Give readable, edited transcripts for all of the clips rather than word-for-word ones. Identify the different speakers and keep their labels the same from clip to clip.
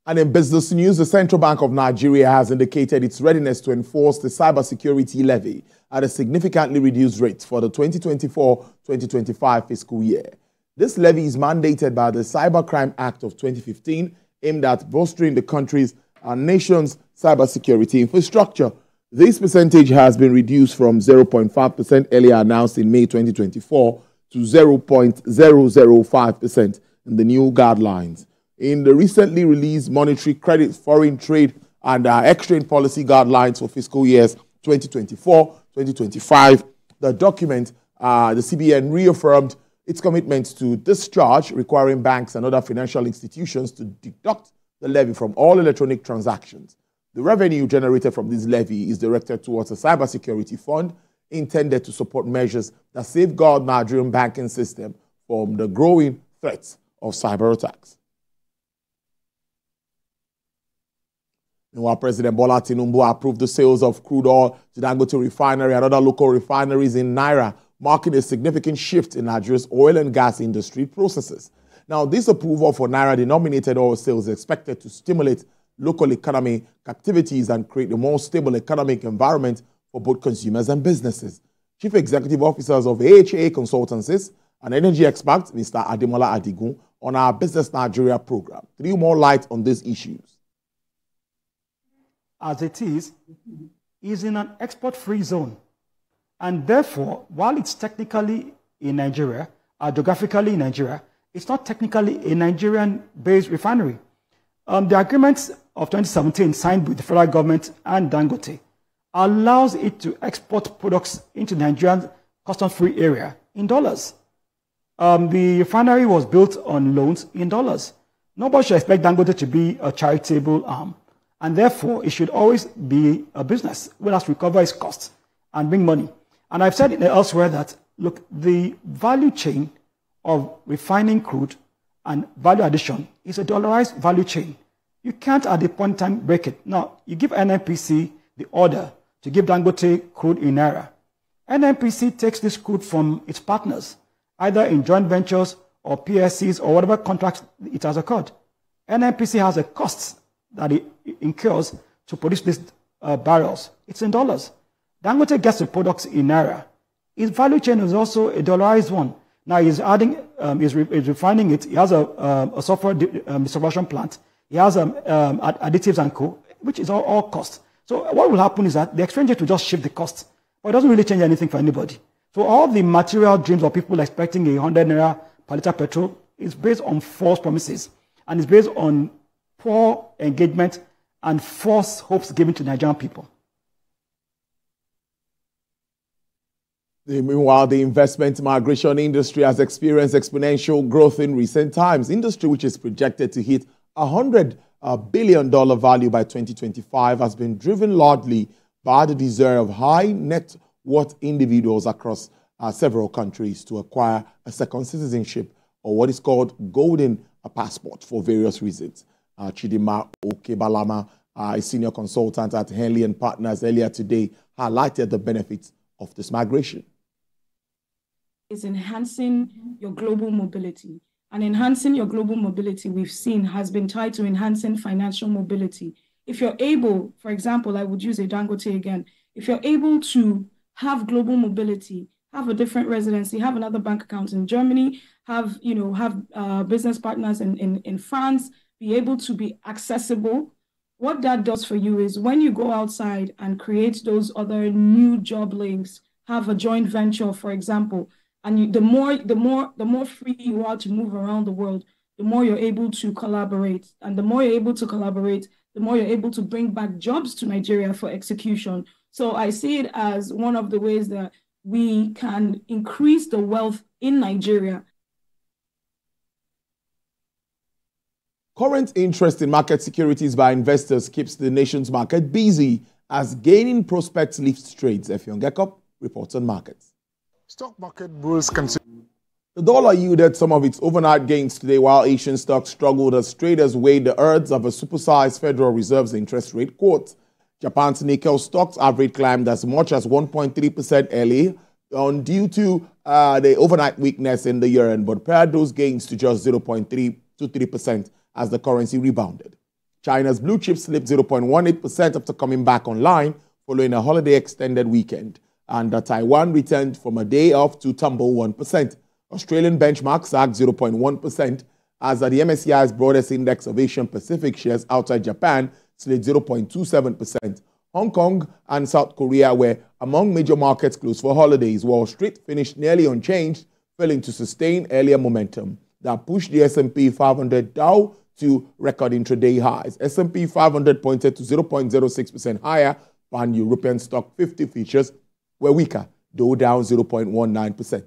Speaker 1: And in business news, the Central Bank of Nigeria has indicated its readiness to enforce the Cybersecurity Levy at a significantly reduced rate for the 2024-2025 fiscal year. This levy is mandated by the Cybercrime Act of 2015, aimed at bolstering the country's and nation's cybersecurity infrastructure. This percentage has been reduced from 0.5% earlier announced in May 2024 to 0.005% in the new guidelines. In the recently released monetary credit, foreign trade, and exchange policy guidelines for fiscal years 2024-2025, the document, the CBN reaffirmed its commitment to discharge, requiring banks and other financial institutions to deduct the levy from all electronic transactions. The revenue generated from this levy is directed towards a cybersecurity fund intended to support measures that safeguard Nigerian banking system from the growing threats of cyber attacks. Meanwhile, President Bola Tinubu approved the sales of crude oil to Dangote Refinery and other local refineries in Naira, marking a significant shift in Nigeria's oil and gas industry processes. Now, this approval for Naira-denominated oil sales is expected to stimulate local economic activities and create a more stable economic environment for both consumers and businesses. Chief Executive Officers of AHA Consultancies and energy expert, Mr. Ademola Adigun, on our Business Nigeria program. Throw more light on these issues.
Speaker 2: As it is in an export-free zone. And therefore, while it's technically in Nigeria, geographically in Nigeria, it's not technically a Nigerian-based refinery. The agreements of 2017 signed with the federal government and Dangote allows it to export products into Nigerian custom-free area in dollars. The refinery was built on loans in dollars. Nobody should expect Dangote to be a charitable arm, and therefore it should always be a business which has to recover its costs and bring money. And I've said elsewhere that, look, the value chain of refining crude and value addition is a dollarized value chain. You can't at the point in time break it. Now, you give NNPC the order to give Dangote crude in Naira. NNPC takes this crude from its partners, either in joint ventures or PSCs or whatever contracts it has occurred. NNPC has a cost that it incurs to produce these barrels. It's in dollars. Dangote gets the products in Naira. His value chain is also a dollarized one. Now he's adding, he's refining it. He has a software distribution plant. He has additives and co, which is all cost. So what will happen is that the exchange rate will just shift the cost, but it doesn't really change anything for anybody. So all the material dreams of people expecting 100 naira per liter petrol is based on false promises, and it's based on poor engagement and false hopes given to Nigerian people.
Speaker 1: Meanwhile, the investment migration industry has experienced exponential growth in recent times. Industry, which is projected to hit $100 billion value by 2025, has been driven largely by the desire of high net worth individuals across several countries to acquire a second citizenship, or what is called golden passport, for various reasons. Chidima Okebalama, a senior consultant at Henley & Partners, earlier today highlighted the benefits of this migration.
Speaker 3: Is enhancing your global mobility. And enhancing your global mobility, we've seen, has been tied to enhancing financial mobility. If you're able, for example, I would use a Dangote again, if you're able to have global mobility, have a different residency, have another bank account in Germany, have business partners in France, be able to be accessible, what that does for you is when you go outside and create those other new job links, have a joint venture, for example, and the more free you are to move around the world, the more you're able to collaborate. And the more you're able to collaborate, the more you're able to bring back jobs to Nigeria for execution. So I see it as one of the ways that we can increase the wealth in Nigeria.
Speaker 1: Current interest in market securities by investors keeps the nation's market busy as gaining prospects lifts trades. Effiong Gekop reports on markets.
Speaker 4: Stock market bulls continue.
Speaker 1: The dollar yielded some of its overnight gains today, while Asian stocks struggled as traders weighed the odds of a supersized Federal Reserve's interest rate quote. Japan's Nikkei stocks average climbed as much as 1.3% early due to the overnight weakness in the yen, but pared those gains to just 0.3 to 3% as the currency rebounded. China's blue chip slipped 0.18% after coming back online following a holiday extended weekend. And Taiwan returned from a day off to tumble 1%. Australian benchmark sagged 0.1%, as the MSCI's broadest index of Asian Pacific shares outside Japan slid 0.27%. Hong Kong and South Korea were among major markets closed for holidays. Wall Street finished nearly unchanged, failing to sustain earlier momentum that pushed the S&P 500 Dow to record intraday highs. S&P 500 pointed to 0.06% higher, and European stock 50 features were weaker, though down 0.19%.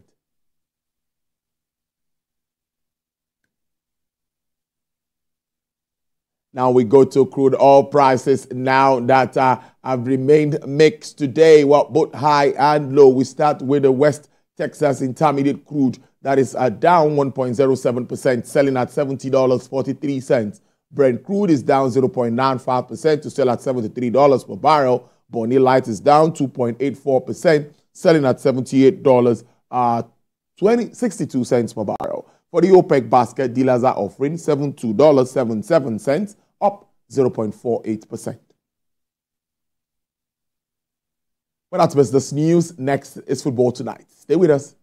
Speaker 1: Now we go to crude oil prices now that have remained mixed today, both high and low. We start with the West Texas Intermediate crude that is down 1.07%, selling at $70.43. Brent crude is down 0.95% to sell at $73 per barrel. Bonnie Light is down 2.84%, selling at $78.62 per barrel. For the OPEC basket, dealers are offering $72.77, up 0.48%. Well, that's business news. Next is Football Tonight. Stay with us.